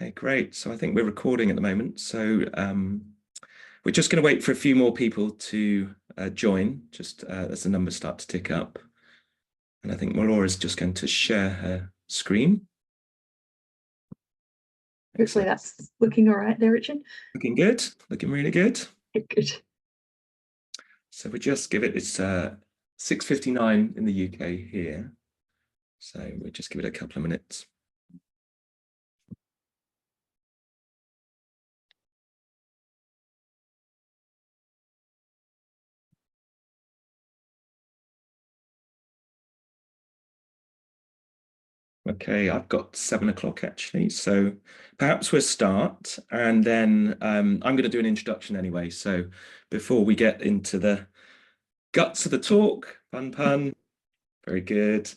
Okay, great. So I think we're recording at the moment. So we're just going to wait for a few more people to join, just as the numbers start to tick up. And I think Mellora is just going to share her screen. Hopefully that's looking all right there, Richard. Looking good, looking really good. Good. So we just give it, it's 6:59 in the UK here. So we'll just give it a couple of minutes. Okay, I've got 7 o'clock actually. So perhaps we'll start and then I'm going to do an introduction anyway. So before we get into the guts of the talk, pun, very good.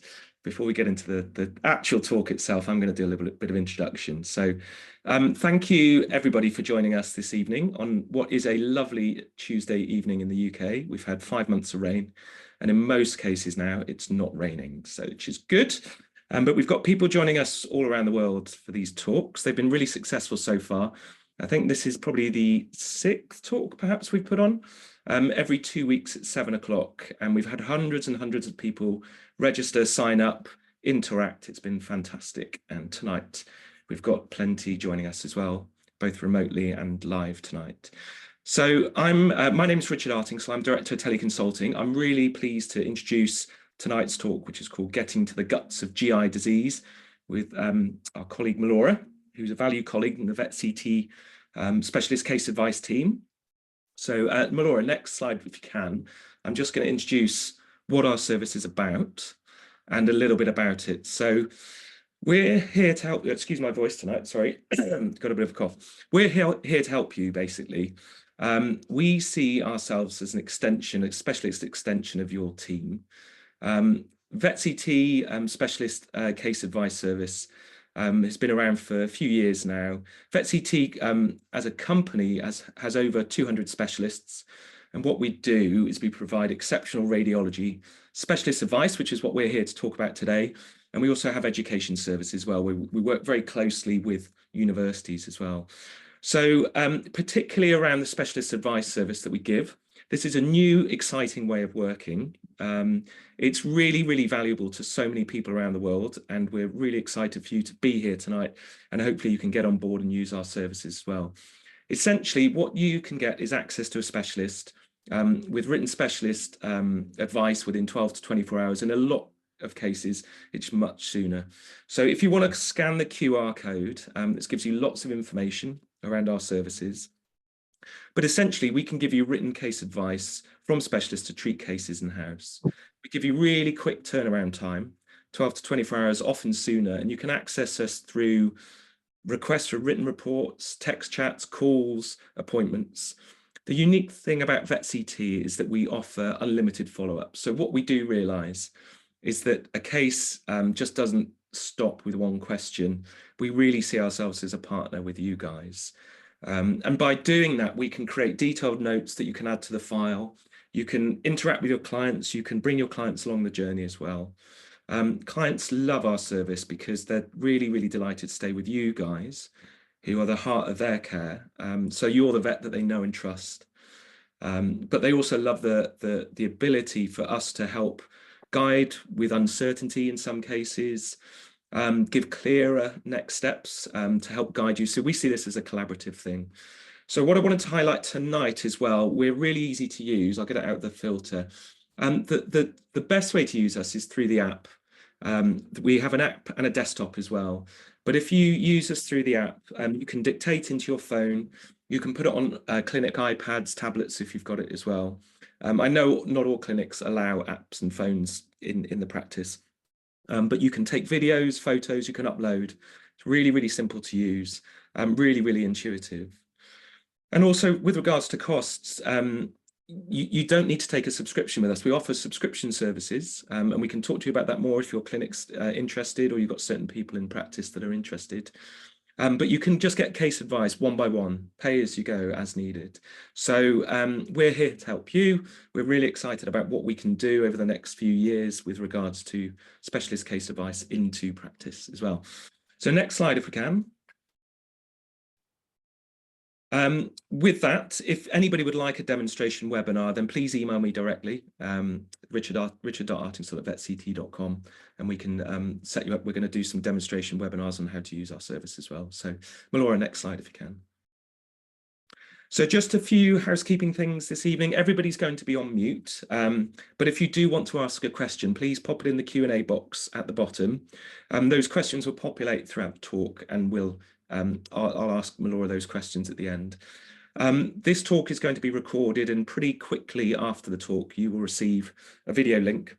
Before we get into the actual talk itself, I'm going to do a little bit of introduction. So thank you everybody for joining us this evening on what is a lovely Tuesday evening in the UK. We've had 5 months of rain and in most cases now it's not raining, so which is good. But we've got people joining us all around the world for these talks. They've been really successful so far. I think this is probably the 6th talk perhaps we've put on every 2 weeks at 7 o'clock. And we've had hundreds and hundreds of people register, sign up, interact. It's been fantastic. And tonight we've got plenty joining us as well, both remotely and live tonight. So my name is Richard Artingsell. I'm Director of Teleconsulting. I'm really pleased to introduce tonight's talk, which is called Getting to the Guts of GI Disease, with our colleague Mellora, who's a valued colleague in the VET.CT specialist case advice team. So Mellora, next slide if you can. I'm just going to introduce what our service is about and a little bit about it. So we're here to help, excuse my voice tonight, sorry, got a bit of a cough. We're here to help you basically. We see ourselves as an extension, a specialist extension of your team. VET.CT specialist case advice service has been around for a few years now. VET.CT as a company has over 200 specialists. And what we do is we provide exceptional radiology specialist advice, which is what we're here to talk about today. And we also have education services as well. We work very closely with universities as well. So particularly around the specialist advice service that we give, this is a new, exciting way of working. It's really, really valuable to so many people around the world, and we're really excited for you to be here tonight, and hopefully you can get on board and use our services as well. Essentially, what you can get is access to a specialist with written specialist advice within 12 to 24 hours. In a lot of cases, it's much sooner. So if you want to scan the QR code, this gives you lots of information around our services. But essentially, we can give you written case advice from specialists to treat cases in-house. We give you really quick turnaround time, 12 to 24 hours, often sooner, and you can access us through requests for written reports, text chats, calls, appointments. The unique thing about VET.CT is that we offer unlimited follow-up. So what we do realise is that a case just doesn't stop with one question. We really see ourselves as a partner with you guys. And by doing that, we can create detailed notes that you can add to the file. You can interact with your clients. You can bring your clients along the journey as well. Clients love our service because they're really, really delighted to stay with you guys, who are the heart of their care. So you're the vet that they know and trust. But they also love the ability for us to help guide with uncertainty in some cases, give clearer next steps to help guide you. So we see this as a collaborative thing. So what I wanted to highlight tonight as well, we're really easy to use. I'll get it out of the filter. The best way to use us is through the app. We have an app and a desktop as well. But if you use us through the app, you can dictate into your phone. You can put it on clinic iPads, tablets if you've got it as well. I know not all clinics allow apps and phones in the practice. But you can take videos, photos, you can upload. It's really, really simple to use, really, really intuitive. And also with regards to costs, you don't need to take a subscription with us. We offer subscription services, and we can talk to you about that more if your clinic's interested or you've got certain people in practice that are interested. But you can just get case advice one by one, pay as you go as needed. So we're here to help you. We're really excited about what we can do over the next few years with regards to specialist case advice into practice as well. So next slide, if we can. With that, if anybody would like a demonstration webinar, then please email me directly, richard.artingsell@vetct.com, and we can set you up. We're going to do some demonstration webinars on how to use our service as well. So Mellora, next slide if you can. So just a few housekeeping things this evening. Everybody's going to be on mute, but if you do want to ask a question, please pop it in the Q&A box at the bottom. Those questions will populate throughout the talk, and I'll ask Mellora those questions at the end. This talk is going to be recorded, and pretty quickly after the talk, you will receive a video link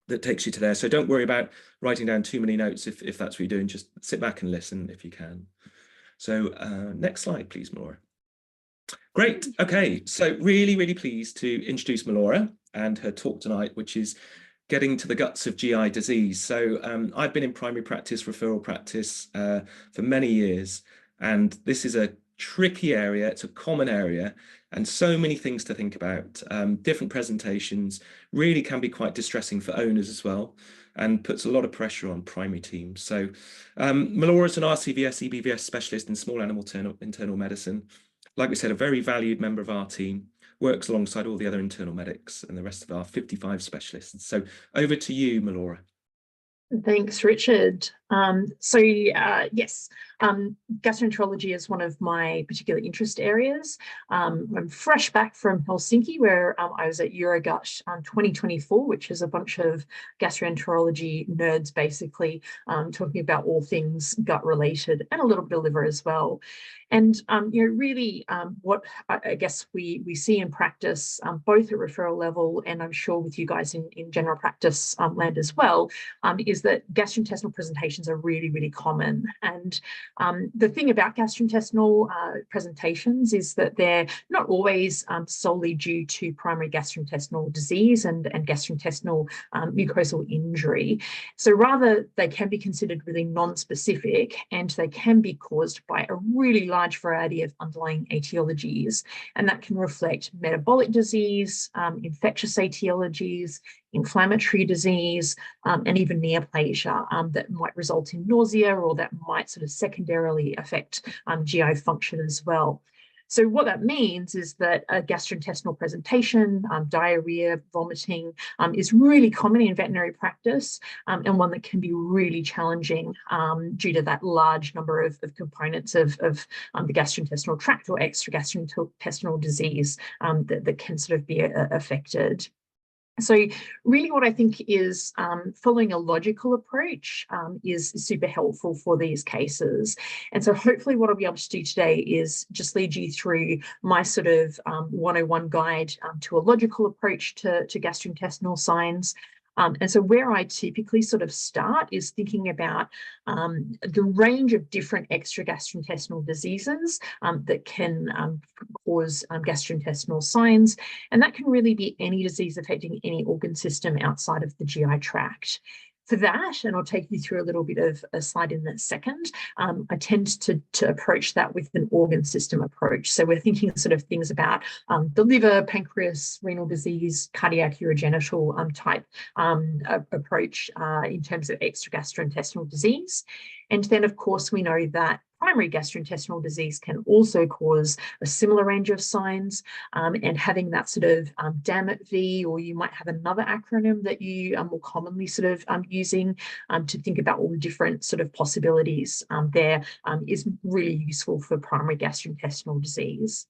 that takes you to there. So don't worry about writing down too many notes if that's what you're doing. Just sit back and listen if you can. So next slide, please, Mellora. Great. Okay, so really pleased to introduce Mellora and her talk tonight, which is getting to the guts of GI disease. So I've been in primary practice, referral practice for many years, and this is a tricky area. It's a common area, and so many things to think about. Different presentations really can be quite distressing for owners as well, and puts a lot of pressure on primary teams. So Mellora is an RCVS, EBVS specialist in small animal internal medicine. Like we said, a very valued member of our team, works alongside all the other internal medics and the rest of our 55 specialists. So over to you, Mellora. Thanks, Richard. Yes, gastroenterology is one of my particular interest areas. I'm fresh back from Helsinki, where I was at Eurogut 2024, which is a bunch of gastroenterology nerds, basically, talking about all things gut related and a little bit of liver as well. And really what I guess we see in practice, both at referral level and I'm sure with you guys in general practice land as well, is that gastrointestinal presentations are really common. And the thing about gastrointestinal presentations is that they're not always solely due to primary gastrointestinal disease and gastrointestinal mucosal injury. So rather, they can be considered really non-specific, and they can be caused by a really large variety of underlying etiologies, and that can reflect metabolic disease, infectious etiologies, inflammatory disease, and even neoplasia that might result in nausea, or that might sort of secondarily affect GI function as well. So what that means is that a gastrointestinal presentation, diarrhea, vomiting, is really common in veterinary practice, and one that can be really challenging due to that large number of components of the gastrointestinal tract or extragastrointestinal disease that can sort of be affected. So really what I think is following a logical approach is super helpful for these cases. And so hopefully what I'll be able to do today is just lead you through my sort of 101 guide to a logical approach to gastrointestinal signs. And so where I typically sort of start is thinking about the range of different extragastrointestinal diseases that can cause gastrointestinal signs. And that can really be any disease affecting any organ system outside of the GI tract. For that, and I'll take you through a little bit of a slide in that second, I tend to approach that with an organ system approach. So we're thinking sort of things about the liver, pancreas, renal disease, cardiac, urogenital type approach in terms of extragastrointestinal disease. And then, of course, we know that primary gastrointestinal disease can also cause a similar range of signs, and having that sort of DAMIT-V, or you might have another acronym that you are more commonly sort of using to think about all the different sort of possibilities there is really useful for primary gastrointestinal disease.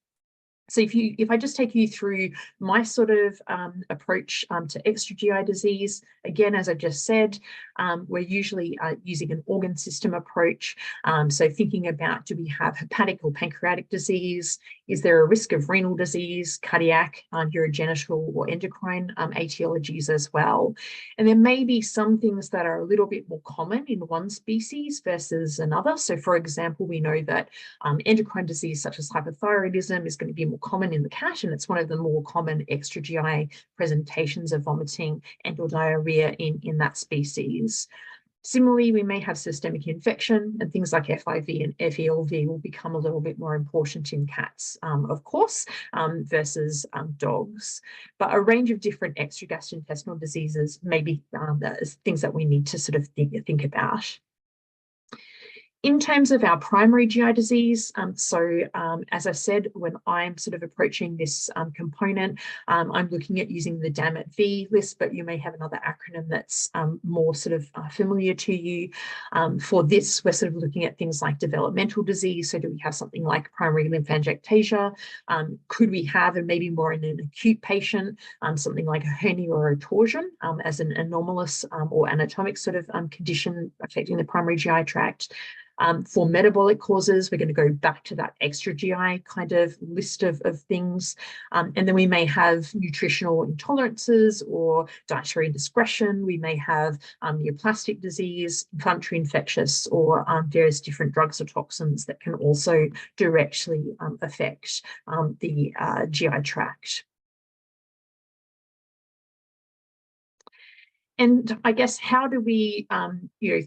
So if I just take you through my sort of approach to extra GI disease, again, as I just said, we're usually using an organ system approach. So thinking about, do we have hepatic or pancreatic disease? Is there a risk of renal disease, cardiac, urogenital, or endocrine etiologies as well? And there may be some things that are a little bit more common in one species versus another. So for example, we know that endocrine disease such as hypothyroidism is going to be more common in the cat, and it's one of the more common extra GI presentations of vomiting and or diarrhea in that species. Similarly, we may have systemic infection, and things like FIV and FELV will become a little bit more important in cats, of course, versus dogs. But a range of different extragastrointestinal diseases may be things that we need to sort of think about. In terms of our primary GI disease, as I said, when I'm sort of approaching this component, I'm looking at using the DAMIT-V list, but you may have another acronym that's more sort of familiar to you. For this, we're sort of looking at things like developmental disease. So do we have something like primary lymphangiectasia? Could we have, and maybe more in an acute patient, something like a hernia or a torsion as an anomalous or anatomic sort of condition affecting the primary GI tract? For metabolic causes, we're going to go back to that extra GI kind of list of things. And then we may have nutritional intolerances or dietary indiscretion. We may have neoplastic disease, inflammatory infectious, or various different drugs or toxins that can also directly affect the GI tract. And I guess, how do we,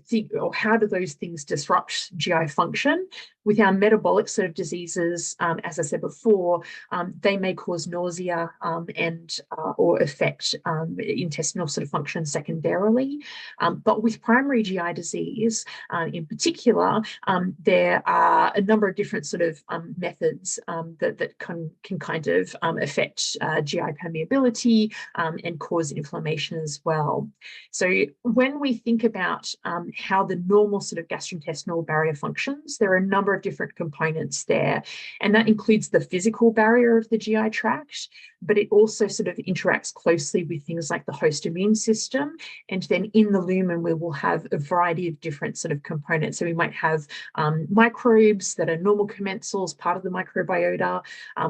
think, or how do those things disrupt GI function? With our metabolic sort of diseases, as I said before, they may cause nausea and or affect intestinal sort of function secondarily. But with primary GI disease, in particular, there are a number of different sort of methods that can kind of affect GI permeability and cause inflammation as well. So when we think about how the normal sort of gastrointestinal barrier functions, there are a number of different components there, and that includes the physical barrier of the GI tract, but it also sort of interacts closely with things like the host immune system. And then in the lumen, we will have a variety of different sort of components. So we might have microbes that are normal commensals, part of the microbiota.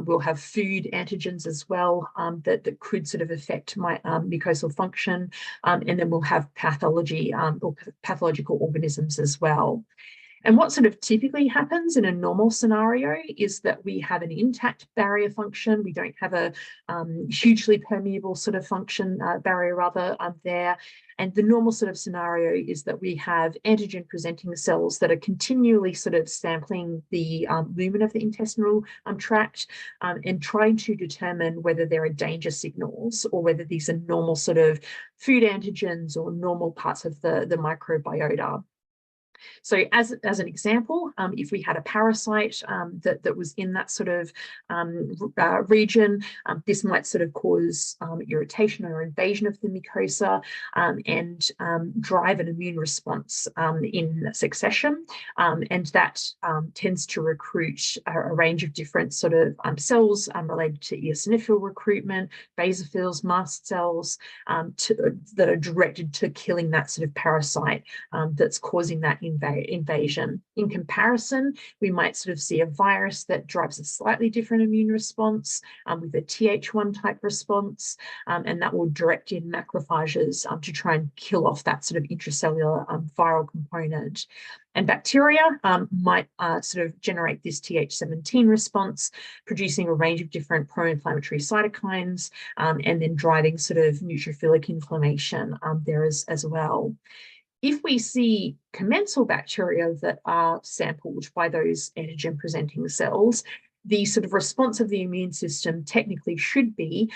We'll have food antigens as well that could sort of affect my mucosal function. And then we'll have pathology or pathological organisms as well. And what sort of typically happens in a normal scenario is that we have an intact barrier function. We don't have a hugely permeable sort of function, barrier rather, there. And the normal sort of scenario is that we have antigen presenting cells that are continually sort of sampling the lumen of the intestinal tract and trying to determine whether there are danger signals or whether these are normal sort of food antigens or normal parts of the microbiota. So as an example, if we had a parasite that was in that sort of region, this might sort of cause irritation or invasion of the mucosa and drive an immune response in succession. And that tends to recruit a range of different sort of cells related to eosinophil recruitment, basophils, mast cells that are directed to killing that sort of parasite that's causing that invasion. In comparison, we might sort of see a virus that drives a slightly different immune response with a Th1 type response, and that will direct in macrophages to try and kill off that sort of intracellular viral component. And bacteria might sort of generate this Th17 response, producing a range of different pro-inflammatory cytokines and then driving sort of neutrophilic inflammation there as well. If we see commensal bacteria that are sampled by those antigen-presenting cells, the sort of response of the immune system technically should be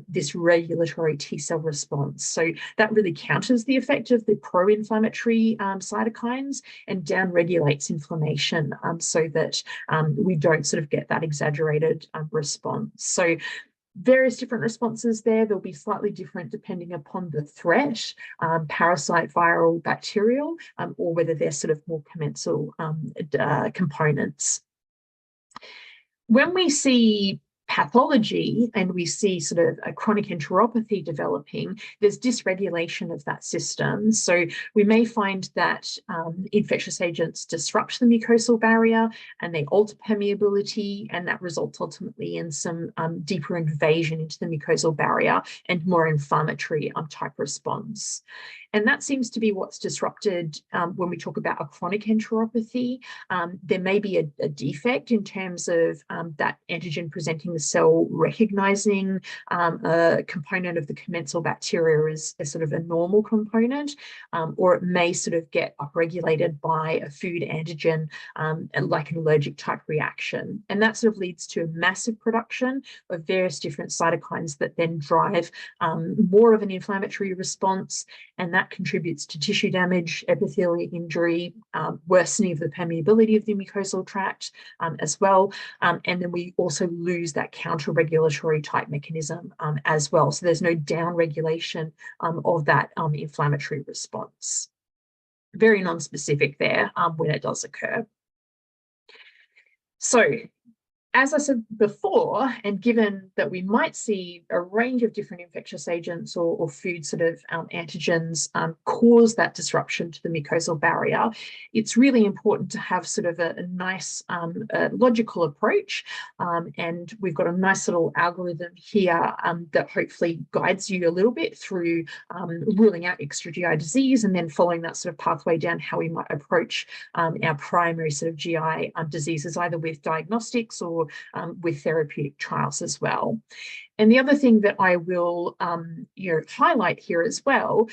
this regulatory T-cell response. So that really counters the effect of the pro-inflammatory cytokines and down-regulates inflammation so that we don't sort of get that exaggerated response. So various different responses there. They'll be slightly different depending upon the threat, parasite, viral, bacterial, or whether they're sort of more commensal components. When we see pathology and we see sort of a chronic enteropathy developing, there's dysregulation of that system. So we may find that infectious agents disrupt the mucosal barrier and they alter permeability, and that results ultimately in some deeper invasion into the mucosal barrier and more inflammatory type response. And that seems to be what's disrupted when we talk about a chronic enteropathy. There may be a defect in terms of that antigen presenting cell recognizing a component of the commensal bacteria as sort of a normal component, or it may sort of get upregulated by a food antigen like an allergic type reaction. And that sort of leads to a massive production of various different cytokines that then drive more of an inflammatory response, and that that contributes to tissue damage, epithelial injury, worsening of the permeability of the mucosal tract as well. And then we also lose that counter-regulatory type mechanism as well. So there's no down-regulation of that inflammatory response. Very non-specific there when it does occur. So, as I said before, and given that we might see a range of different infectious agents or food sort of antigens cause that disruption to the mucosal barrier, it's really important to have sort of a nice logical approach. And we've got a nice little algorithm here that hopefully guides you a little bit through ruling out extra GI disease and then following that sort of pathway down how we might approach our primary sort of GI diseases, either with diagnostics or with therapeutic trials as well. And the other thing that I will highlight here as well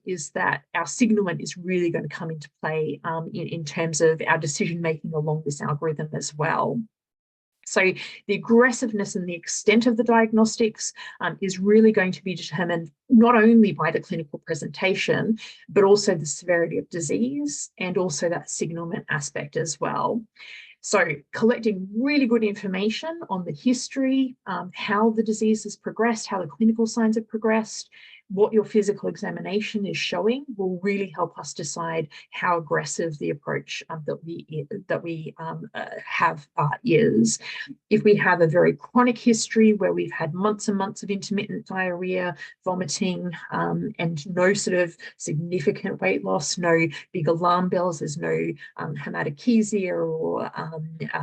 is that our signalement is really going to come into play in terms of our decision-making along this algorithm as well. So the aggressiveness and the extent of the diagnostics is really going to be determined not only by the clinical presentation, but also the severity of disease and also that signalement aspect as well. So collecting really good information on the history, how the disease has progressed, how the clinical signs have progressed, what your physical examination is showing will really help us decide how aggressive the approach that we have is. If we have a very chronic history where we've had months and months of intermittent diarrhea, vomiting, and no sort of significant weight loss, no big alarm bells, there's no hematochezia or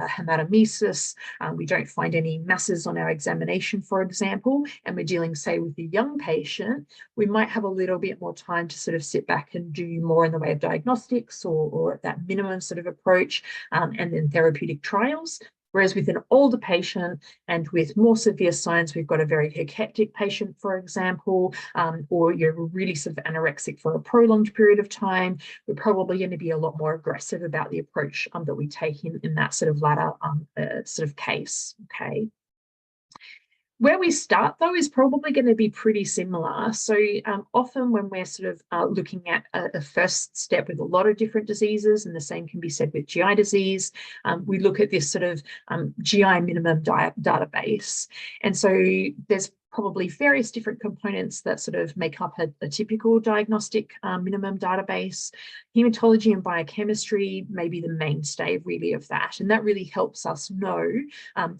hematemesis, we don't find any masses on our examination, for example, and we're dealing, say, with a young patient, we might have a little bit more time to sort of sit back and do more in the way of diagnostics or that minimum sort of approach, and then therapeutic trials. Whereas with an older patient and with more severe signs, we've got a very cachectic patient, for example, or you're really sort of anorexic for a prolonged period of time, we're probably going to be a lot more aggressive about the approach that we take in that sort of latter sort of case, okay? Where we start, though, is probably going to be pretty similar. So often when we're sort of looking at a first step with a lot of different diseases, and the same can be said with GI disease, we look at this sort of GI minimum database. And so there's probably various different components that sort of make up a typical diagnostic minimum database. Hematology and biochemistry may be the mainstay really of that. And that really helps us know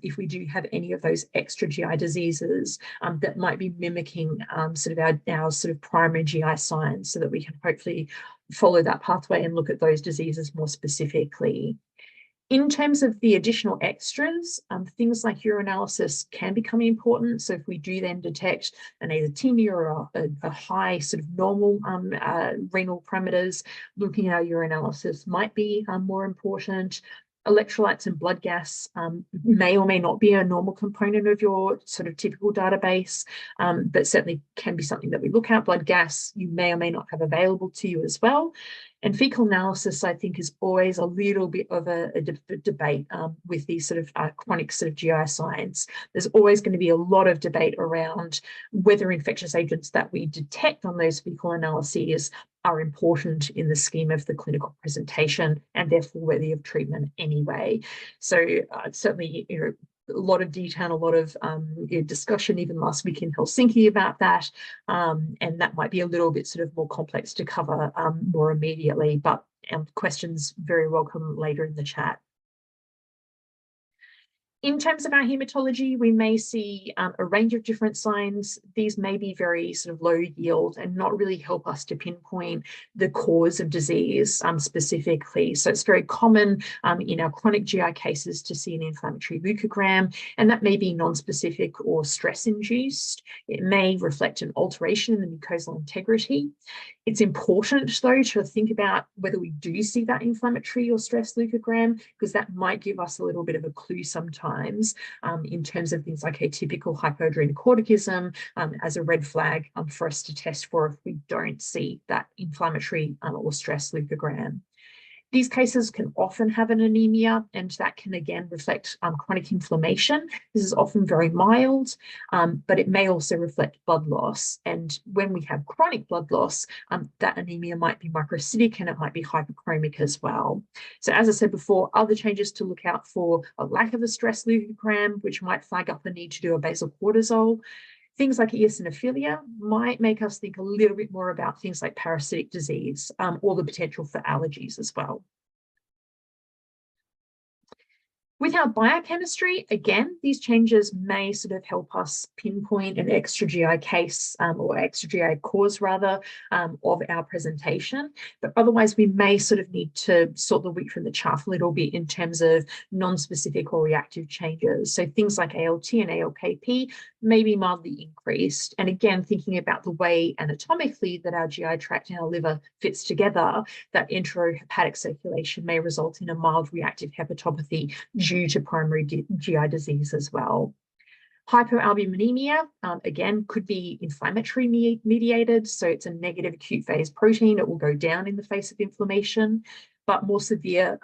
if we do have any of those extra GI diseases that might be mimicking sort of our sort of primary GI signs, so that we can hopefully follow that pathway and look at those diseases more specifically. In terms of the additional extras, things like urinalysis can become important. So if we do then detect an azotemia or a high sort of normal renal parameters, looking at our urinalysis might be more important. Electrolytes and blood gas may or may not be a normal component of your sort of typical database, but certainly can be something that we look at. Blood gas you may or may not have available to you as well. And fecal analysis, I think, is always a little bit of a debate with these sort of chronic sort of GI signs. There's always going to be a lot of debate around whether infectious agents that we detect on those fecal analyses are important in the scheme of the clinical presentation and therefore worthy of treatment anyway. So certainly, a lot of detail, a lot of discussion even last week in Helsinki about that, and that might be a little bit sort of more complex to cover more immediately, but questions very welcome later in the chat. In terms of our hematology, we may see a range of different signs. These may be very sort of low yield and not really help us to pinpoint the cause of disease specifically. So it's very common in our chronic GI cases to see an inflammatory leukogram, and that may be non-specific or stress-induced. It may reflect an alteration in the mucosal integrity. It's important, though, to think about whether we do see that inflammatory or stress leukogram, because that might give us a little bit of a clue sometimes in terms of things like atypical hypoadrenocorticism as a red flag for us to test for if we don't see that inflammatory or stress leukogram. These cases can often have an anemia, and that can again reflect chronic inflammation. This is often very mild, but it may also reflect blood loss. And when we have chronic blood loss, that anemia might be microcytic and it might be hyperchromic as well. So as I said before, other changes to look out for: a lack of a stress leukogram, which might flag up a need to do a basal cortisol. Things like eosinophilia might make us think a little bit more about things like parasitic disease, or the potential for allergies as well. With our biochemistry, again, these changes may sort of help us pinpoint an extra GI case, or extra GI cause rather, of our presentation. But otherwise, we may sort of need to sort the wheat from the chaff a little bit in terms of non-specific or reactive changes. So things like ALT and ALKP may be mildly increased. And again, thinking about the way anatomically that our GI tract and our liver fits together, that enterohepatic circulation may result in a mild reactive hepatopathy due to primary GI disease as well. Hypoalbuminemia, again, could be inflammatory mediated. So it's a negative acute phase protein. It will go down in the face of inflammation. But more severe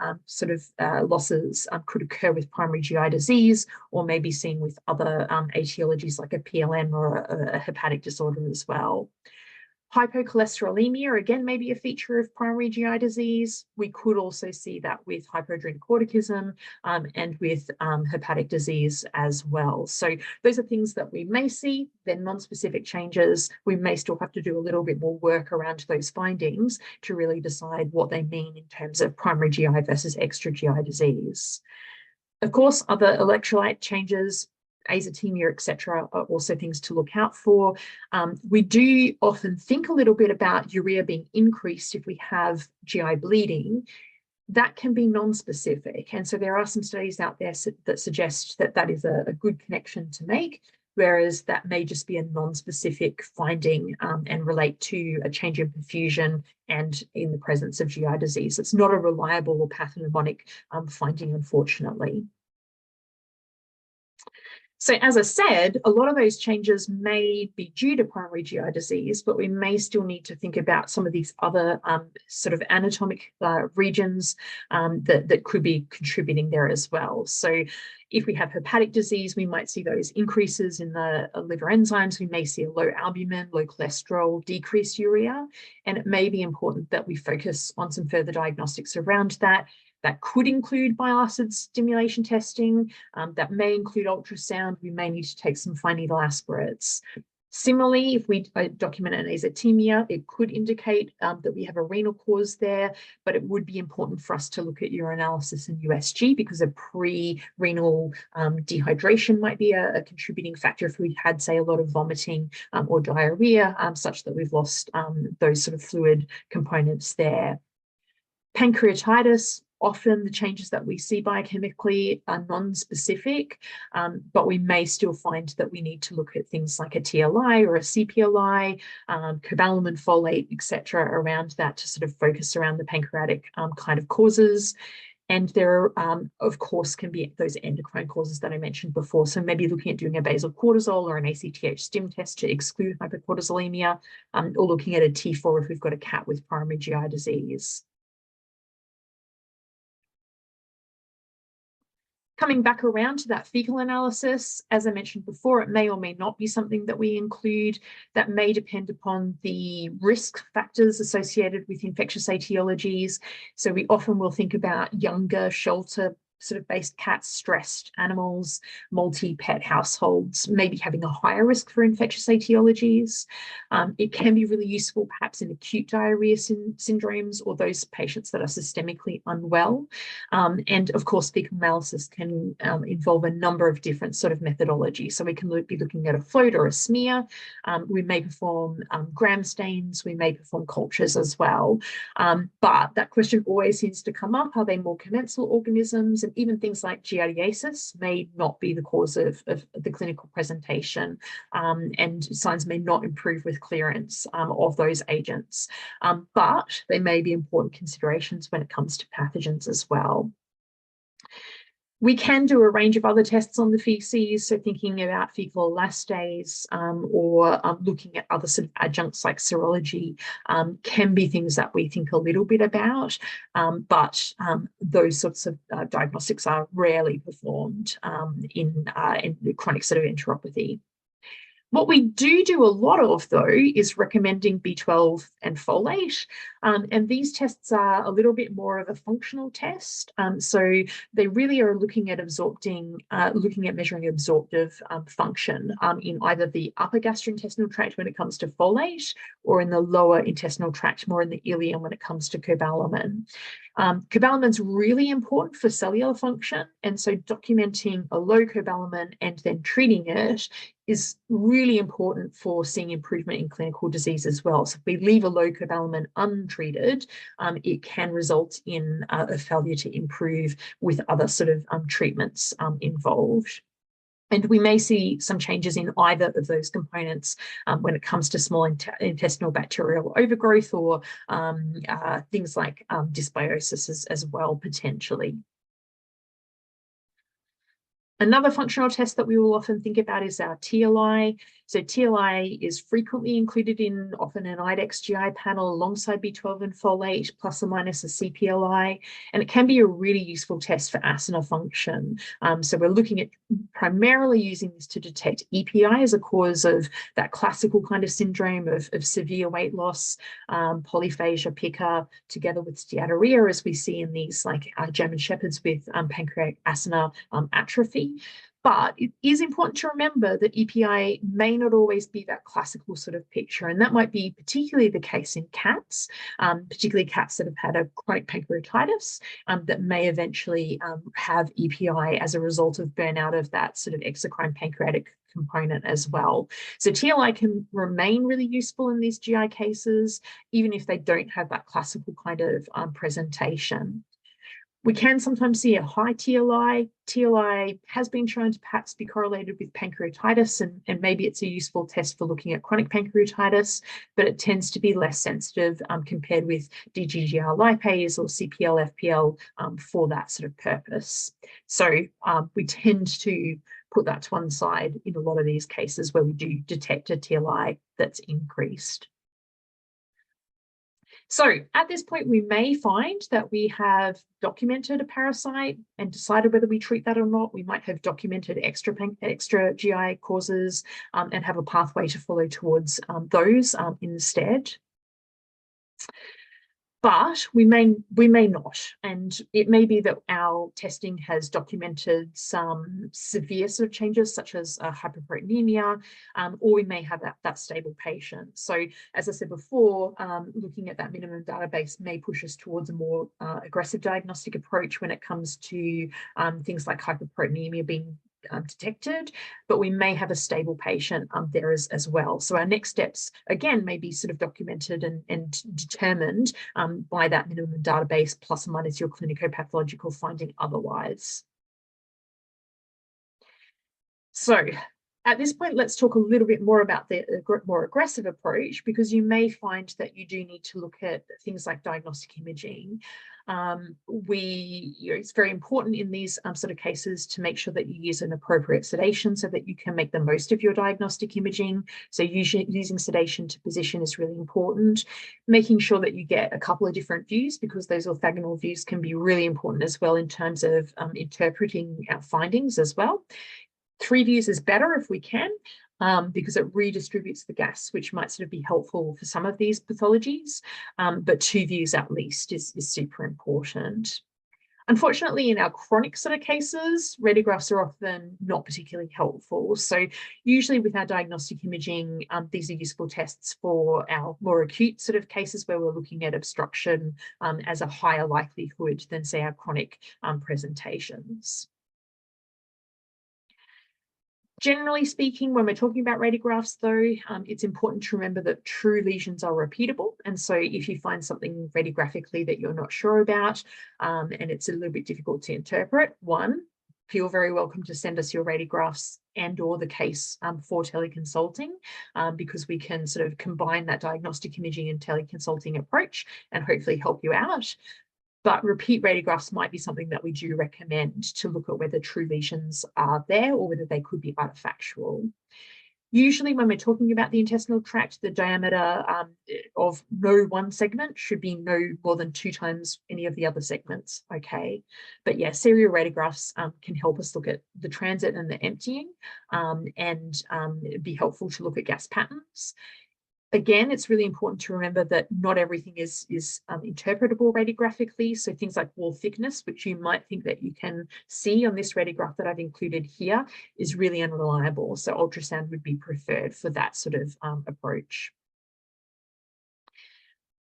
losses could occur with primary GI disease, or may be seen with other etiologies like a PLN or a hepatic disorder as well. Hypocholesterolemia, again, may be a feature of primary GI disease. We could also see that with hypoadrenocorticism and with hepatic disease as well. So those are things that we may see. They're non-specific changes. We may still have to do a little bit more work around those findings to really decide what they mean in terms of primary GI versus extra GI disease. Of course, other electrolyte changes, azotemia, etc., are also things to look out for. We do often think a little bit about urea being increased if we have GI bleeding. That can be non-specific. And so there are some studies out there that suggest that that is a good connection to make, whereas that may just be a non-specific finding and relate to a change in perfusion and in the presence of GI disease. It's not a reliable or pathognomonic finding, unfortunately. So as I said, a lot of those changes may be due to primary GI disease, but we may still need to think about some of these other sort of anatomic regions that could be contributing there as well. So if we have hepatic disease, we might see those increases in the liver enzymes. We may see a low albumin, low cholesterol, decreased urea, and it may be important that we focus on some further diagnostics around that. That could include bile acid stimulation testing. That may include ultrasound. We may need to take some fine needle aspirates. Similarly, if we document an azotemia, it could indicate that we have a renal cause there, but it would be important for us to look at urinalysis and USG, because a pre-renal dehydration might be a contributing factor if we had, say, a lot of vomiting or diarrhea, such that we've lost those sort of fluid components there. Pancreatitis, often the changes that we see biochemically are non-specific, but we may still find that we need to look at things like a TLI or a CPLI, cobalamin, folate, etc., around that to sort of focus around the pancreatic kind of causes. And there, of course, can be those endocrine causes that I mentioned before. So maybe looking at doing a basal cortisol or an ACTH stim test to exclude hypercortisolemia, or looking at a T4 if we've got a cat with primary GI disease. Coming back around to that fecal analysis, as I mentioned before, it may or may not be something that we include. That may depend upon the risk factors associated with infectious etiologies. So we often will think about younger, shelter sort of based cats, stressed animals, multi-pet households, maybe having a higher risk for infectious etiologies. It can be really useful perhaps in acute diarrhea syndromes or those patients that are systemically unwell. And of course, fecal analysis can involve a number of different sort of methodologies. So we can be looking at a float or a smear. We may perform gram stains. We may perform cultures as well. But that question always seems to come up. Are they more commensal organisms? And even things like giardiasis may not be the cause of the clinical presentation, and signs may not improve with clearance of those agents. But they may be important considerations when it comes to pathogens as well. We can do a range of other tests on the feces, so thinking about fecal elastase or looking at other sort of adjuncts like serology can be things that we think a little bit about, but those sorts of diagnostics are rarely performed in chronic sort of enteropathy. What we do a lot of, though, is recommending B12 and folate. And these tests are a little bit more of a functional test. So they really are looking at measuring absorptive function in either the upper gastrointestinal tract when it comes to folate, or in the lower intestinal tract, more in the ileum when it comes to cobalamin. Cobalamin's really important for cellular function, and so documenting a low cobalamin and then treating it is really important for seeing improvement in clinical disease as well. So if we leave a low cobalamin untreated, it can result in a failure to improve with other sort of treatments involved. And we may see some changes in either of those components when it comes to small intestinal bacterial overgrowth or things like dysbiosis as well, potentially. Another functional test that we will often think about is our TLI. So TLI is frequently included in often an IDEXX GI panel alongside B12 and folate, plus or minus a CPLI, and it can be a really useful test for asana function. So we're looking at primarily using this to detect EPI as a cause of that classical kind of syndrome of severe weight loss, polyphagia, pica, together with steatorrhea, as we see in these like German shepherds with pancreatic asana atrophy. But it is important to remember that EPI may not always be that classical sort of picture, and that might be particularly the case in cats, particularly cats that have had a chronic pancreatitis that may eventually have EPI as a result of burnout of that sort of exocrine pancreatic component as well. So TLI can remain really useful in these GI cases, even if they don't have that classical kind of presentation. We can sometimes see a high TLI. TLI has been shown to perhaps be correlated with pancreatitis, and maybe it's a useful test for looking at chronic pancreatitis, but it tends to be less sensitive compared with DGGR lipase or CPL, FPL for that sort of purpose. So we tend to put that to one side in a lot of these cases where we do detect a TLI that's increased. So at this point, we may find that we have documented a parasite and decided whether we treat that or not. We might have documented extra GI causes and have a pathway to follow towards those instead. But we may not, and it may be that our testing has documented some severe sort of changes, such as hyperproteinemia, or we may have that stable patient. So as I said before, looking at that minimum database may push us towards a more aggressive diagnostic approach when it comes to things like hyperproteinemia being detected, but we may have a stable patient there as well. So our next steps, again, may be sort of documented and determined by that minimum database, plus or minus your clinicopathological finding otherwise. So at this point, let's talk a little bit more about the more aggressive approach, because you may find that you do need to look at things like diagnostic imaging. It's very important in these sort of cases to make sure that you use an appropriate sedation so that you can make the most of your diagnostic imaging. So using sedation to position is really important. Making sure that you get a couple of different views, because those orthogonal views can be really important as well in terms of interpreting our findings as well. 3 views is better if we can, because it redistributes the gas, which might sort of be helpful for some of these pathologies, but 2 views at least is super important. Unfortunately, in our chronic sort of cases, radiographs are often not particularly helpful. So usually with our diagnostic imaging, these are useful tests for our more acute sort of cases where we're looking at obstruction as a higher likelihood than, say, our chronic presentations. Generally speaking, when we're talking about radiographs, though, it's important to remember that true lesions are repeatable. And so if you find something radiographically that you're not sure about, and it's a little bit difficult to interpret, one, feel very welcome to send us your radiographs and or the case for teleconsulting, because we can sort of combine that diagnostic imaging and teleconsulting approach and hopefully help you out. But repeat radiographs might be something that we do recommend to look at whether true lesions are there or whether they could be artifactual. Usually when we're talking about the intestinal tract, the diameter of no one segment should be no more than 2 times any of the other segments, okay? But yeah, serial radiographs can help us look at the transit and the emptying and be helpful to look at gas patterns. Again, it's really important to remember that not everything is interpretable radiographically. So things like wall thickness, which you might think that you can see on this radiograph that I've included here, is really unreliable. So ultrasound would be preferred for that sort of approach.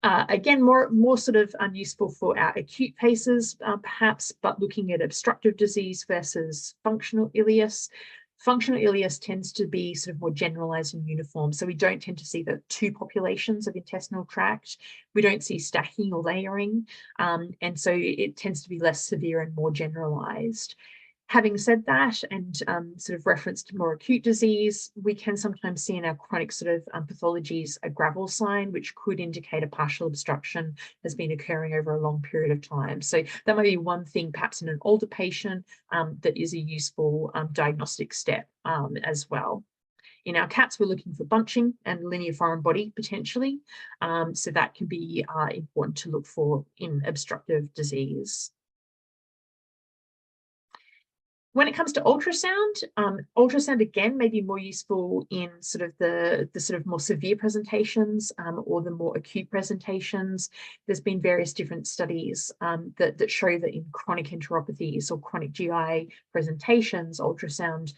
Again, more sort of useful for our acute cases, perhaps, but looking at obstructive disease versus functional ileus. Functional ileus tends to be sort of more generalized and uniform. So we don't tend to see the 2 populations of intestinal tract. We don't see stacking or layering. And so it tends to be less severe and more generalized. Having said that, and sort of referenced more acute disease, we can sometimes see in our chronic sort of pathologies a gravel sign, which could indicate a partial obstruction has been occurring over a long period of time. So that might be one thing, perhaps in an older patient, that is a useful diagnostic step as well. In our cats, we're looking for bunching and linear foreign body potentially. So that can be important to look for in obstructive disease. When it comes to ultrasound, ultrasound again may be more useful in sort of the sort of more severe presentations or the more acute presentations. There's been various different studies that show that in chronic enteropathies or chronic GI presentations, ultrasound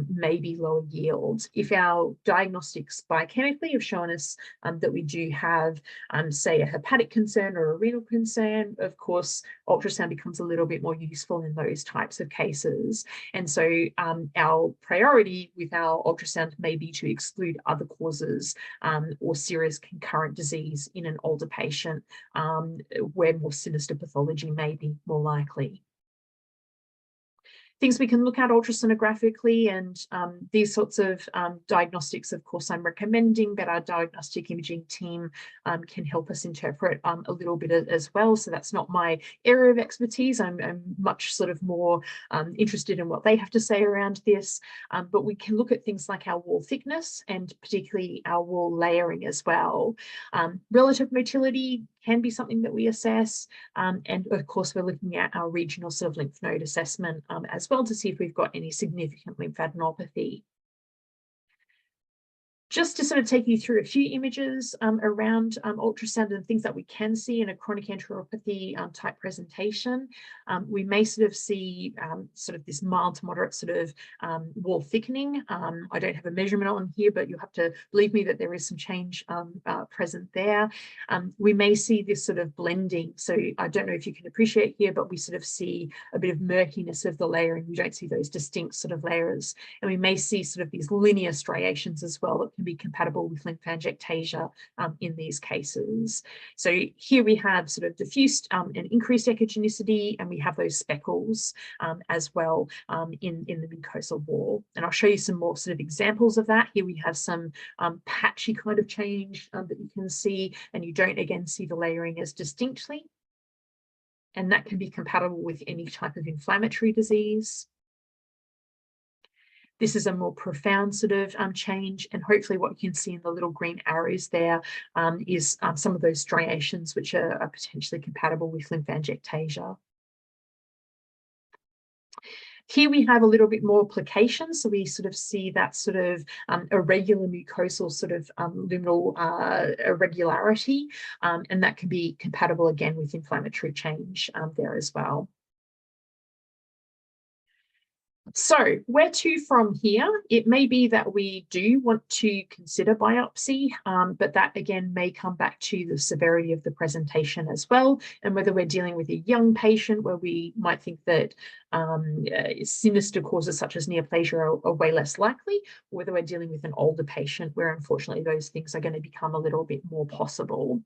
may be lower yield. If our diagnostics biochemically have shown us that we do have, say, a hepatic concern or a renal concern, of course, ultrasound becomes a little bit more useful in those types of cases. And so our priority with our ultrasound may be to exclude other causes or serious concurrent disease in an older patient where more sinister pathology may be more likely. Things we can look at ultrasonographically, and these sorts of diagnostics, of course, I'm recommending, but our diagnostic imaging team can help us interpret a little bit as well. So that's not my area of expertise. I'm much sort of more interested in what they have to say around this. But we can look at things like our wall thickness and particularly our wall layering as well. Relative motility can be something that we assess. And of course, we're looking at our regional sort of lymph node assessment as well to see if we've got any significant lymphadenopathy. Just to sort of take you through a few images around ultrasound and things that we can see in a chronic enteropathy type presentation, we may sort of see sort of this mild to moderate sort of wall thickening. I don't have a measurement on here, but you'll have to believe me that there is some change present there. We may see this sort of blending. So I don't know if you can appreciate here, but we sort of see a bit of murkiness of the layering. We don't see those distinct sort of layers. And we may see sort of these linear striations as well that can be compatible with lymphangiectasia in these cases. So here we have sort of diffused and increased echogenicity, and we have those speckles as well in the mucosal wall. And I'll show you some more sort of examples of that. Here we have some patchy kind of change that you can see, and you don't again see the layering as distinctly. And that can be compatible with any type of inflammatory disease. This is a more profound sort of change, and hopefully what you can see in the little green arrows there is some of those striations which are potentially compatible with lymphangiectasia. Here we have a little bit more plication, so we sort of see that sort of irregular mucosal sort of luminal irregularity, and that can be compatible again with inflammatory change there as well. So where to from here? It may be that we do want to consider biopsy, but that again may come back to the severity of the presentation as well, and whether we're dealing with a young patient where we might think that sinister causes such as neoplasia are way less likely, or whether we're dealing with an older patient where unfortunately those things are going to become a little bit more possible.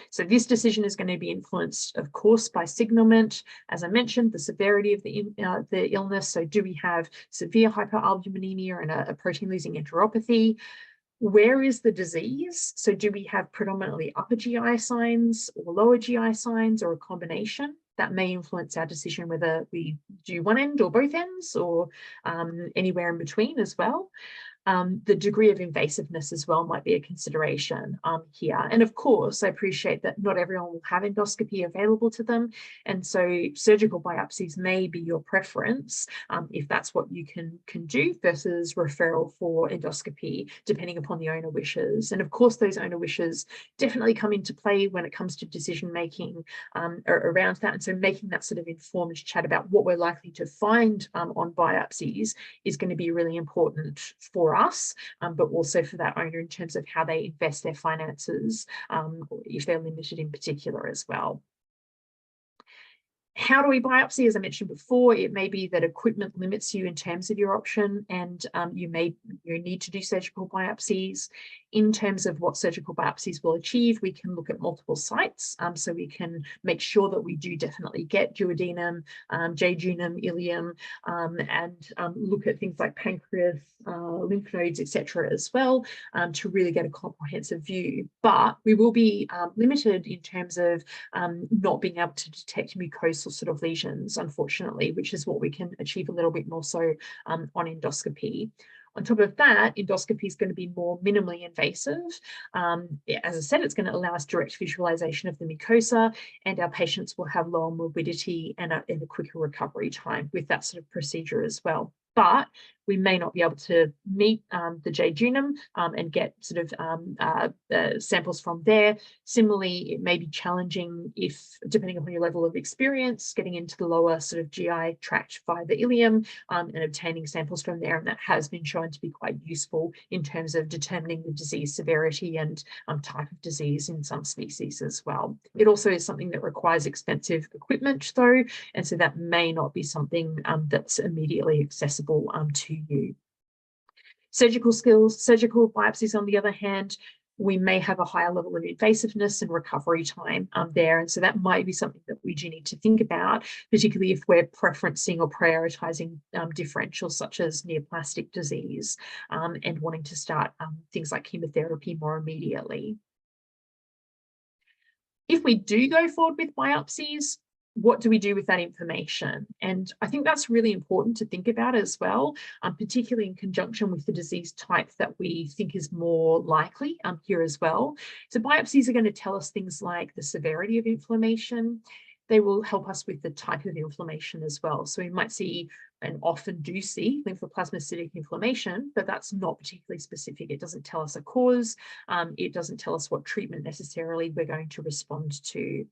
So this decision is going to be influenced, of course, by signalment. As I mentioned, the severity of the illness. So do we have severe hyperalbuminemia and a protein-losing enteropathy? Where is the disease? So do we have predominantly upper GI signs or lower GI signs, or a combination? That may influence our decision whether we do one end or both ends, or anywhere in between as well. The degree of invasiveness as well might be a consideration here. And of course, I appreciate that not everyone will have endoscopy available to them. And so surgical biopsies may be your preference if that's what you can do, versus referral for endoscopy, depending upon the owner wishes. And of course, those owner wishes definitely come into play when it comes to decision making around that. And so making that sort of informed chat about what we're likely to find on biopsies is going to be really important for us, but also for that owner in terms of how they invest their finances, if they're limited in particular as well. How do we biopsy? As I mentioned before, it may be that equipment limits you in terms of your option, and you need to do surgical biopsies. In terms of what surgical biopsies will achieve, we can look at multiple sites. So we can make sure that we do definitely get duodenum, jejunum, ileum, and look at things like pancreas, lymph nodes, etc. as well, to really get a comprehensive view. But we will be limited in terms of not being able to detect mucosal sort of lesions, unfortunately, which is what we can achieve a little bit more so on endoscopy. On top of that, endoscopy is going to be more minimally invasive. As I said, it's going to allow us direct visualization of the mucosa, and our patients will have lower morbidity and a quicker recovery time with that sort of procedure as well. But we may not be able to meet the jejunum and get sort of samples from there. Similarly, it may be challenging if, depending upon your level of experience, getting into the lower sort of GI tract via the ileum and obtaining samples from there. And that has been shown to be quite useful in terms of determining the disease severity and type of disease in some species as well. It also is something that requires expensive equipment though, and so that may not be something that's immediately accessible to you. Surgical biopsies, on the other hand, we may have a higher level of invasiveness and recovery time there. And so that might be something that we do need to think about, particularly if we're preferencing or prioritizing differentials such as neoplastic disease and wanting to start things like chemotherapy more immediately. If we do go forward with biopsies, what do we do with that information? And I think that's really important to think about as well, particularly in conjunction with the disease type that we think is more likely here as well. So biopsies are going to tell us things like the severity of inflammation. They will help us with the type of inflammation as well. So we might see, and often do see, lymphoplasmacytic inflammation, but that's not particularly specific. It doesn't tell us a cause. It doesn't tell us what treatment necessarily we're going to respond to.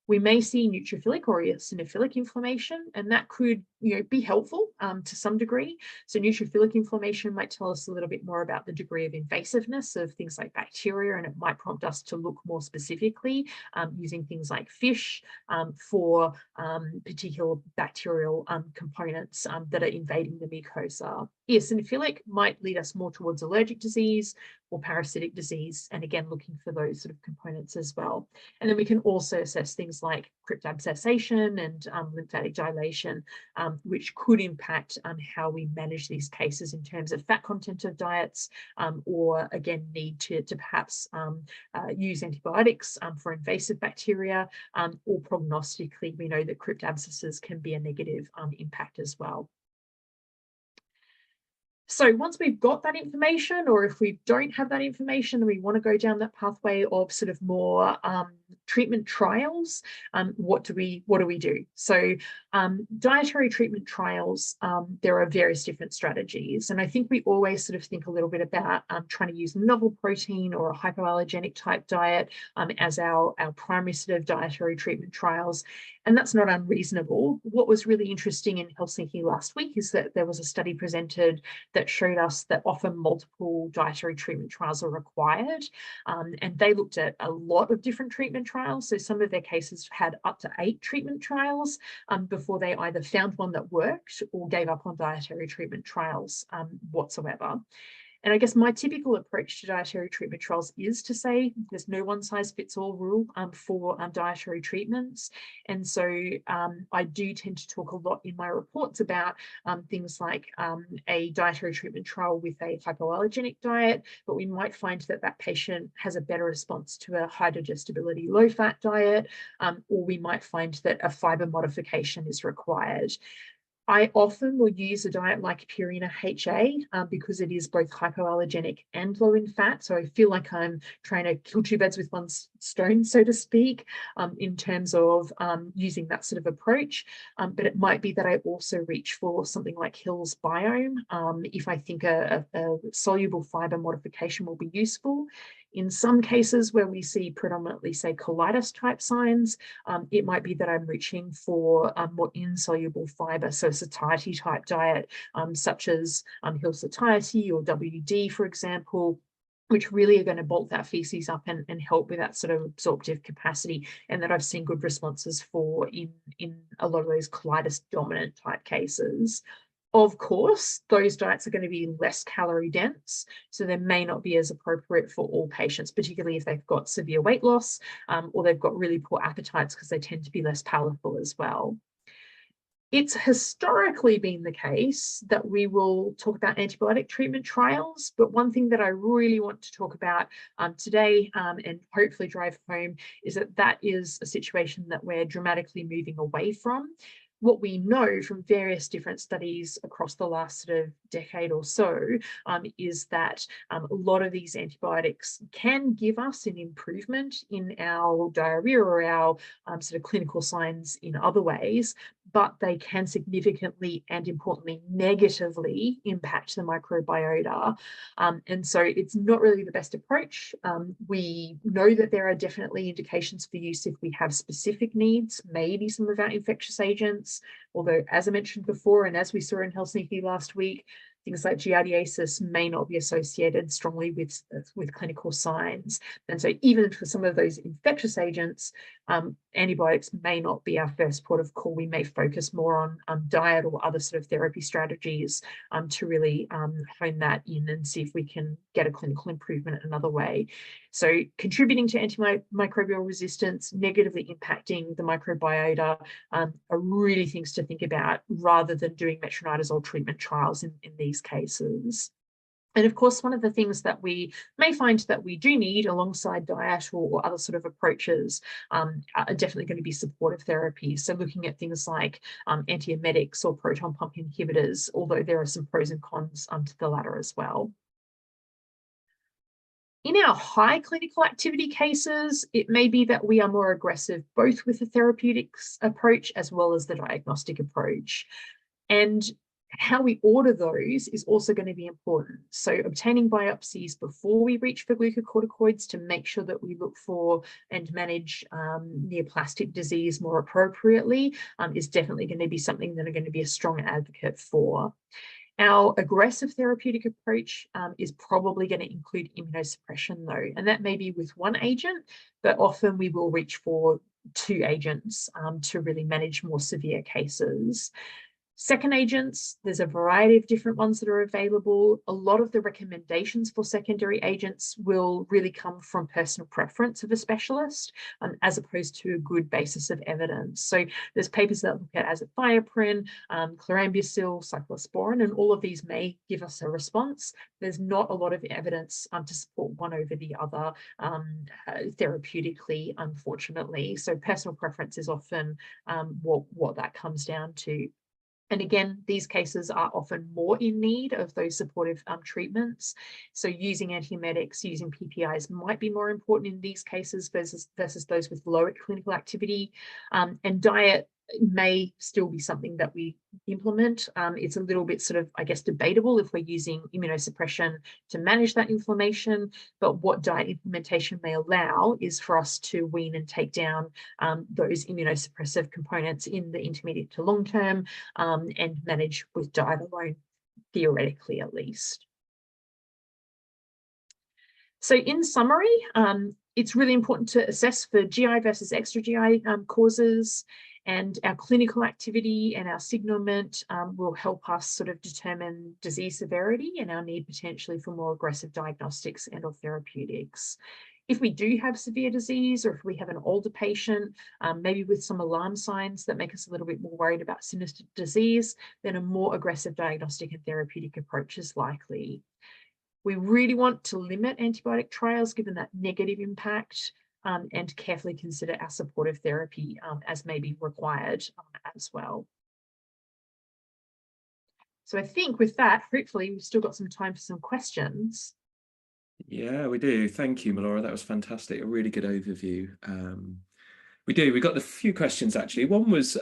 We may see neutrophilic or eosinophilic inflammation, and that could be helpful to some degree. So neutrophilic inflammation might tell us a little bit more about the degree of invasiveness of things like bacteria, and it might prompt us to look more specifically using things like fish for particular bacterial components that are invading the mucosa. Eosinophilic might lead us more towards allergic disease or parasitic disease, and again, looking for those sort of components as well. And then we can also assess things like crypt abscessation and lymphatic dilation, which could impact how we manage these cases in terms of fat content of diets, or again, need to perhaps use antibiotics for invasive bacteria, or prognostically, we know that crypt abscesses can be a negative impact as well. So once we've got that information, or if we don't have that information and we want to go down that pathway of sort of more treatment trials, what do we do? So dietary treatment trials, there are various different strategies. And I think we always sort of think a little bit about trying to use novel protein or a hypoallergenic type diet as our primary sort of dietary treatment trials. And that's not unreasonable. What was really interesting in Helsinki last week is that there was a study presented that showed us that often multiple dietary treatment trials are required. And they looked at a lot of different treatment trials. So some of their cases had up to 8 treatment trials before they either found one that worked or gave up on dietary treatment trials whatsoever. And I guess my typical approach to dietary treatment trials is to say there's no one-size-fits-all rule for dietary treatments. And so I do tend to talk a lot in my reports about things like a dietary treatment trial with a hypoallergenic diet, but we might find that that patient has a better response to a high digestibility, low-fat diet, or we might find that a fiber modification is required. I often will use a diet like Purina HA because it is both hypoallergenic and low in fat. So I feel like I'm trying to kill two birds with one stone, so to speak, in terms of using that sort of approach. But it might be that I also reach for something like Hill's Biome if I think a soluble fiber modification will be useful. In some cases where we see predominantly, say, colitis type signs, it might be that I'm reaching for more insoluble fiber, so satiety type diet, such as Hill satiety or WD, for example, which really are going to bulk that feces up and help with that sort of absorptive capacity, and that I've seen good responses for in a lot of those colitis dominant type cases. Of course, those diets are going to be less calorie dense, so they may not be as appropriate for all patients, particularly if they've got severe weight loss or they've got really poor appetites, because they tend to be less palatable as well. It's historically been the case that we will talk about antibiotic treatment trials, but one thing that I really want to talk about today and hopefully drive home is that that is a situation that we're dramatically moving away from. What we know from various different studies across the last sort of decade or so is that a lot of these antibiotics can give us an improvement in our diarrhea or our sort of clinical signs in other ways, but they can significantly and importantly negatively impact the microbiota. And so it's not really the best approach. We know that there are definitely indications for use if we have specific needs, maybe some of our infectious agents, although as I mentioned before, and as we saw in Helsinki last week, things like giardiasis may not be associated strongly with clinical signs. And so even for some of those infectious agents, antibiotics may not be our first port of call. We may focus more on diet or other sort of therapy strategies to really hone that in and see if we can get a clinical improvement another way. So contributing to antimicrobial resistance, negatively impacting the microbiota are really things to think about rather than doing metronidazole treatment trials in these cases. And of course, one of the things that we may find that we do need alongside diet or other sort of approaches are definitely going to be supportive therapies. So looking at things like antiemetics or proton pump inhibitors, although there are some pros and cons to the latter as well. In our high clinical activity cases, it may be that we are more aggressive both with the therapeutics approach as well as the diagnostic approach. And how we order those is also going to be important. So obtaining biopsies before we reach for glucocorticoids to make sure that we look for and manage neoplastic disease more appropriately is definitely going to be something that I'm going to be a strong advocate for. Our aggressive therapeutic approach is probably going to include immunosuppression though, and that may be with one agent, but often we will reach for two agents to really manage more severe cases. Second agents, there's a variety of different ones that are available. A lot of the recommendations for secondary agents will really come from personal preference of a specialist as opposed to a good basis of evidence. So there's papers that look at azathioprine, chlorambucil, cyclosporin, and all of these may give us a response. There's not a lot of evidence to support one over the other therapeutically, unfortunately. So personal preference is often what that comes down to. And again, these cases are often more in need of those supportive treatments. So using antiemetics, using PPIs might be more important in these cases versus those with low clinical activity. And diet may still be something that we implement. It's a little bit sort of, I guess, debatable if we're using immunosuppression to manage that inflammation, but what diet implementation may allow is for us to wean and take down those immunosuppressive components in the intermediate to long term and manage with diet alone, theoretically at least. So in summary, it's really important to assess for GI versus extra GI causes. And our clinical activity and our signalment will help us sort of determine disease severity and our need potentially for more aggressive diagnostics and or therapeutics. If we do have severe disease, or if we have an older patient, maybe with some alarm signs that make us a little bit more worried about sinister disease, then a more aggressive diagnostic and therapeutic approach is likely. We really want to limit antibiotic trials given that negative impact, and carefully consider our supportive therapy as may be required as well. So I think with that, hopefully we've still got some time for some questions. Yeah, we do. Thank you, Mellora. That was fantastic. A really good overview. We got a few questions actually. One was,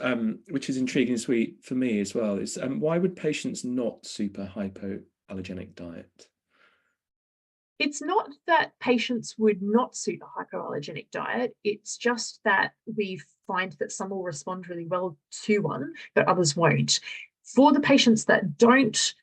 which is intriguing and sweet for me as well, is why would patients not super hypoallergenic diet? It's not that patients would not suit a hypoallergenic diet. It's just that we find that some will respond really well to one, but others won't. For the patients that don't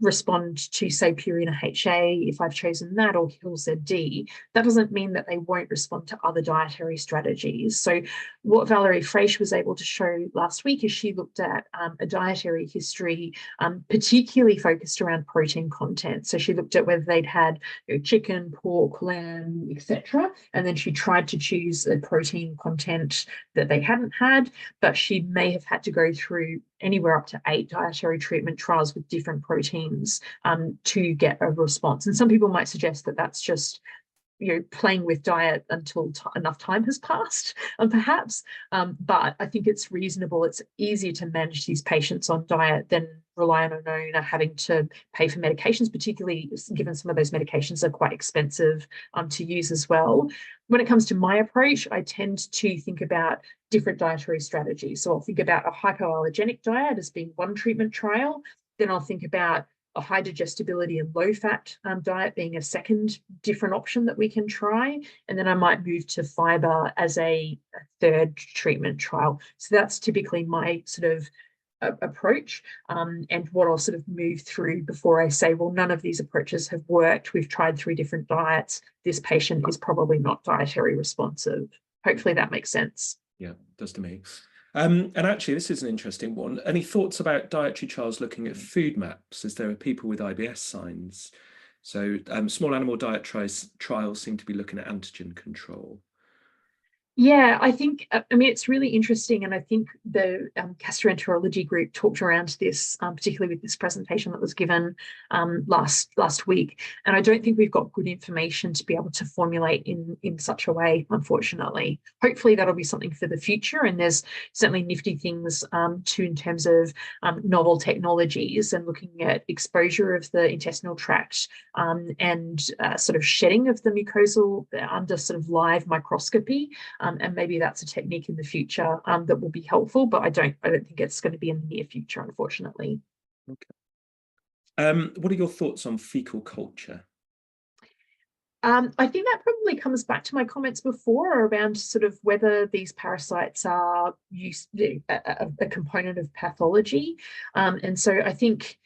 respond to, say, Purina HA, if I've chosen that, or Hill ZD, that doesn't mean that they won't respond to other dietary strategies. So what Valerie Fraiche was able to show last week is she looked at a dietary history, particularly focused around protein content. So she looked at whether they'd had chicken, pork, lamb, etc. And then she tried to choose a protein content that they hadn't had, but she may have had to go through anywhere up to 8 dietary treatment trials with different proteins to get a response. And some people might suggest that that's just playing with diet until enough time has passed, perhaps. But I think it's reasonable. It's easier to manage these patients on diet than rely on an owner having to pay for medications, particularly given some of those medications are quite expensive to use as well. When it comes to my approach, I tend to think about different dietary strategies. So I'll think about a hypoallergenic diet as being one treatment trial. Then I'll think about a high digestibility and low fat diet being a second different option that we can try. And then I might move to fiber as a third treatment trial. So that's typically my sort of approach, and what I'll sort of move through before I say, well, none of these approaches have worked. We've tried 3 different diets. This patient is probably not dietary responsive. Hopefully that makes sense. Yeah, it does to me. And actually, this is an interesting one. Any thoughts about dietary trials looking at food maps, as there are people with IBS signs? So small animal diet trials seem to be looking at antigen control. Yeah, I think, I mean, it's really interesting. And I think the gastroenterology group talked around this, particularly with this presentation that was given last week. And I don't think we've got good information to be able to formulate in such a way, unfortunately. Hopefully that'll be something for the future. And there's certainly nifty things too in terms of novel technologies and looking at exposure of the intestinal tract and sort of shedding of the mucosal under sort of live microscopy. And maybe that's a technique in the future that will be helpful, but I don't think it's going to be in the near future, unfortunately. Okay. What are your thoughts on fecal culture? I think that probably comes back to my comments before around sort of whether these parasites are a component of pathology. And so I think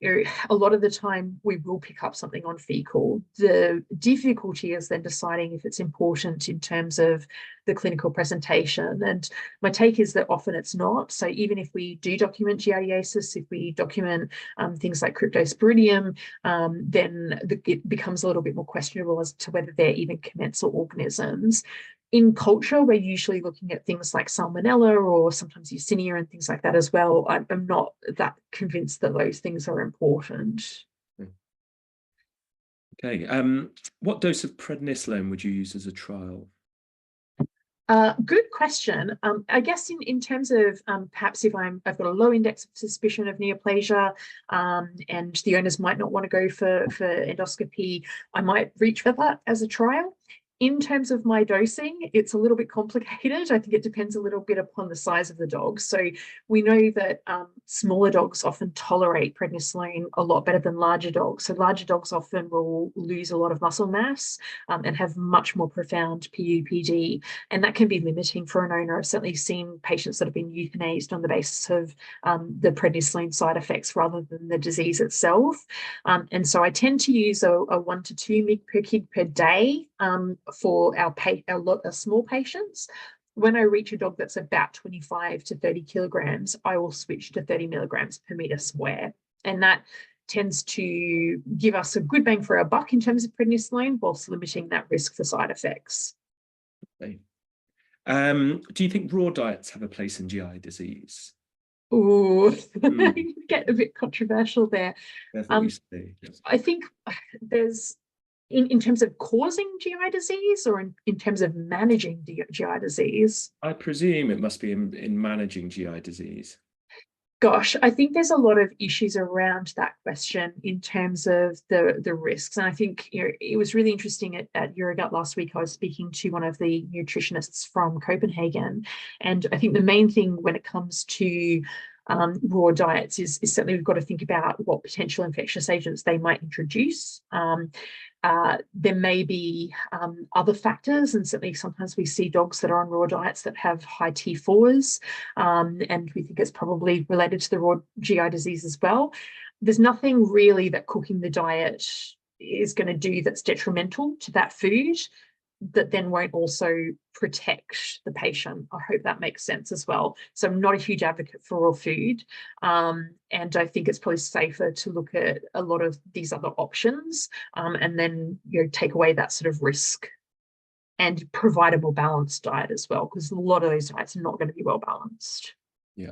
a lot of the time we will pick up something on fecal. The difficulty is then deciding if it's important in terms of the clinical presentation. And my take is that often it's not. So even if we do document giardiasis, if we document things like cryptosporidium, then it becomes a little bit more questionable as to whether they're even commensal organisms. In culture, we're usually looking at things like salmonella or sometimes Yersinia and things like that as well. I'm not that convinced that those things are important. Okay. What dose of prednisolone would you use as a trial? Good question. I guess in terms of perhaps if I've got a low index of suspicion of neoplasia and the owners might not want to go for endoscopy, I might reach for that as a trial. In terms of my dosing, it's a little bit complicated. I think it depends a little bit upon the size of the dog. So we know that smaller dogs often tolerate prednisolone a lot better than larger dogs. So larger dogs often will lose a lot of muscle mass and have much more profound PUPD. And that can be limiting for an owner. I've certainly seen patients that have been euthanized on the basis of the prednisolone side effects rather than the disease itself. And so I tend to use a 1 to 2 mg per kg per day for our small patients. when I reach a dog that's about 25 to 30 kilograms, I will switch to 30 milligrams per meter square. And that tends to give us a good bang for our buck in terms of prednisolone, whilst limiting that risk for side effects. Okay. Do you think raw diets have a place in GI disease? Oh, get a bit controversial there. I think there's, in terms of causing GI disease, or in terms of managing GI disease? I presume it must be in managing GI disease. Gosh, I think there's a lot of issues around that question in terms of the risks. And I think, you know, it was really interesting at Eurogut last week. I was speaking to one of the nutritionists from Copenhagen. And I think the main thing when it comes to raw diets is certainly we've got to think about what potential infectious agents they might introduce. There may be other factors, and certainly sometimes we see dogs that are on raw diets that have high T4s, and we think it's probably related to the raw GI disease as well. There's nothing really that cooking the diet is going to do that's detrimental to that food, that then won't also protect the patient. I hope that makes sense as well. So I'm not a huge advocate for raw food. And I think it's probably safer to look at a lot of these other options, and then, you know, take away that sort of risk and provide a more balanced diet as well, because a lot of those diets are not going to be well balanced. Yeah.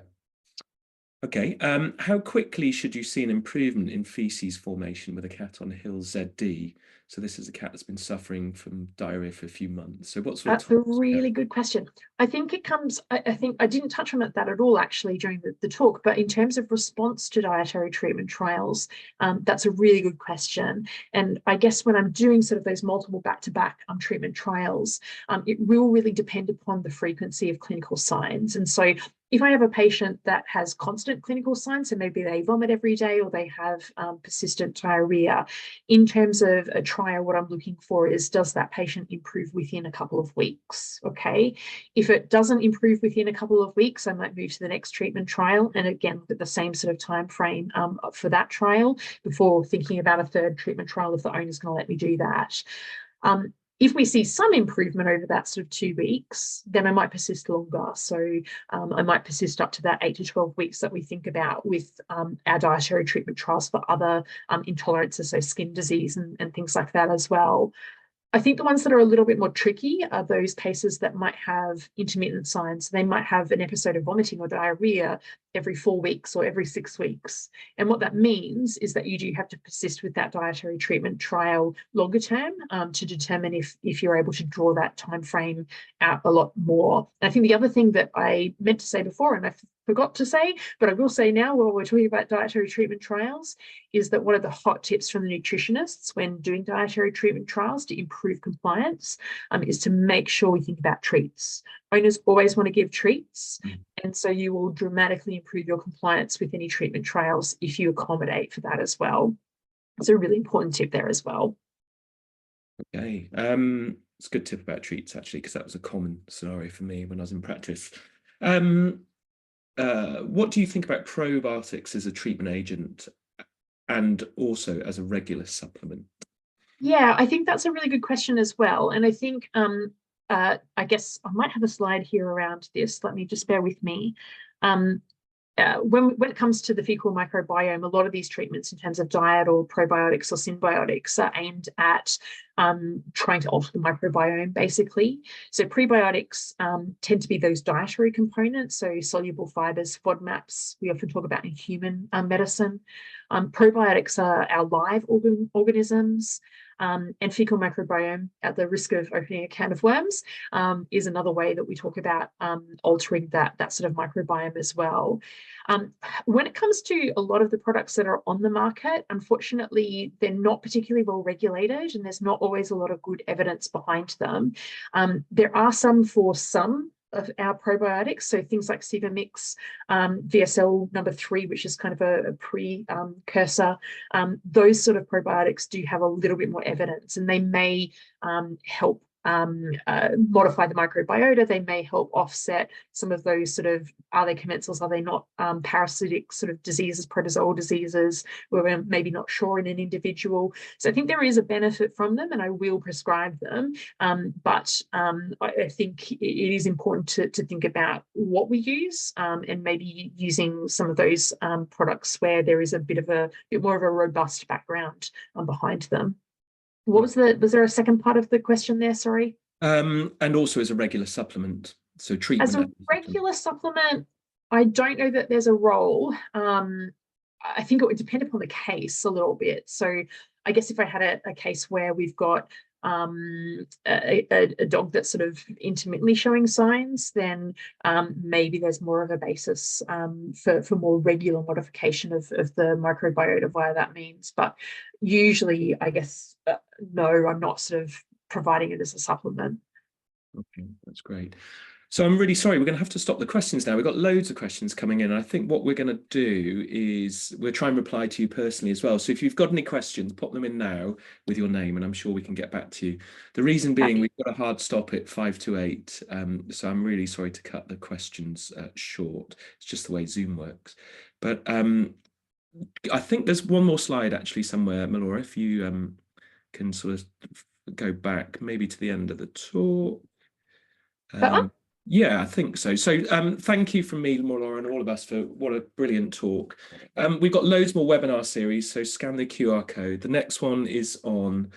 Okay. How quickly should you see an improvement in feces formation with a cat on Hill's ZD? So this is a cat that's been suffering from diarrhea for a few months. So what sort of That's a really good question. I think it comes, I think I didn't touch on that at all actually during the talk, but in terms of response to dietary treatment trials, that's a really good question. And I guess when I'm doing sort of those multiple back-to-back treatment trials, it will really depend upon the frequency of clinical signs. And so if I have a patient that has constant clinical signs, so maybe they vomit every day or they have persistent diarrhea, in terms of a trial, what I'm looking for is, does that patient improve within a couple of weeks? Okay. If it doesn't improve within a couple of weeks, I might move to the next treatment trial. And again, look at the same sort of time frame for that trial before thinking about a third treatment trial if the owner's going to let me do that. If we see some improvement over that sort of 2 weeks, then I might persist longer. So I might persist up to that 8 to 12 weeks that we think about with our dietary treatment trials for other intolerances, so skin disease and things like that as well. I think the ones that are a little bit more tricky are those cases that might have intermittent signs. They might have an episode of vomiting or diarrhea every 4 weeks or every 6 weeks. And what that means is that you do have to persist with that dietary treatment trial longer term to determine if you're able to draw that time frame out a lot more. And I think the other thing that I meant to say before, and I forgot to say, but I will say now while we're talking about dietary treatment trials, is that one of the hot tips from the nutritionists when doing dietary treatment trials to improve compliance is to make sure we think about treats. Owners always want to give treats, and so you will dramatically improve your compliance with any treatment trials if you accommodate for that as well. It's a really important tip there as well. Okay. It's a good tip about treats, actually, because that was a common scenario for me when I was in practice. What do you think about probiotics as a treatment agent and also as a regular supplement? Yeah, I think that's a really good question as well. And I think, I guess I might have a slide here around this. Let me just bear with me. When it comes to the fecal microbiome, a lot of these treatments in terms of diet or probiotics or symbiotics are aimed at trying to alter the microbiome, basically. So prebiotics tend to be those dietary components, so soluble fibers, FODMAPs, we often talk about in human medicine. Probiotics are our live organisms. And fecal microbiome, at the risk of opening a can of worms, is another way that we talk about altering that sort of microbiome as well. When it comes to a lot of the products that are on the market, unfortunately, they're not particularly well regulated, and there's not always a lot of good evidence behind them. There are some for some of our probiotics, so things like Sevamix, VSL number 3, which is kind of a precursor. Those sort of probiotics do have a little bit more evidence, and they may help modify the microbiota. They may help offset some of those sort of, are they commensals, are they not, parasitic sort of diseases, protozoal diseases, where we're maybe not sure in an individual. So I think there is a benefit from them, and I will prescribe them. But I think it is important to think about what we use, and maybe using some of those products where there is a bit more of a robust background behind them. What was there a second part of the question there? Sorry. And also as a regular supplement, so treatment. As a regular supplement, I don't know that there's a role. I think it would depend upon the case a little bit. So I guess if I had a case where we've got a dog that's sort of intermittently showing signs, then maybe there's more of a basis for more regular modification of the microbiota via that means. But usually, I guess, no, I'm not sort of providing it as a supplement. Okay, that's great. So I'm really sorry, we're going to have to stop the questions now. We've got loads of questions coming in. I think what we're going to do is we'll try and reply to you personally as well. So if you've got any questions, pop them in now with your name, and I'm sure we can get back to you. The reason being, we've got a hard stop at 5 to 8. So I'm really sorry to cut the questions short. It's just the way Zoom works. But I think there's one more slide actually somewhere, Mellora, if you can sort of go back maybe to the end of the talk. Yeah, I think so. So thank you from me, Mellora, and all of us for what a brilliant talk. We've got loads more webinar series, so scan the QR code. The next one is on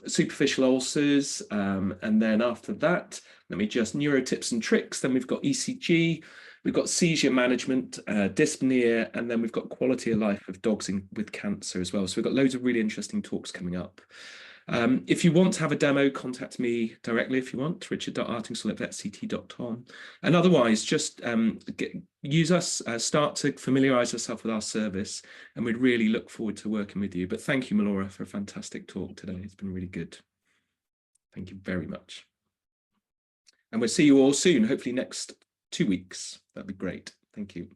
superficial ulcers. And then after that, let me just neuro tips and tricks. Then we've got ECG, we've got seizure management, dyspnea, and then we've got quality of life of dogs with cancer as well. So we've got loads of really interesting talks coming up. If you want to have a demo, contact me directly if you want, richard.artingsall@VET.CT.com. And otherwise, just use us, start to familiarise yourself with our service, and we'd really look forward to working with you. But thank you, Mellora, for a fantastic talk today. It's been really good. Thank you very much. And we'll see you all soon, hopefully next 2 weeks. That'd be great. Thank you.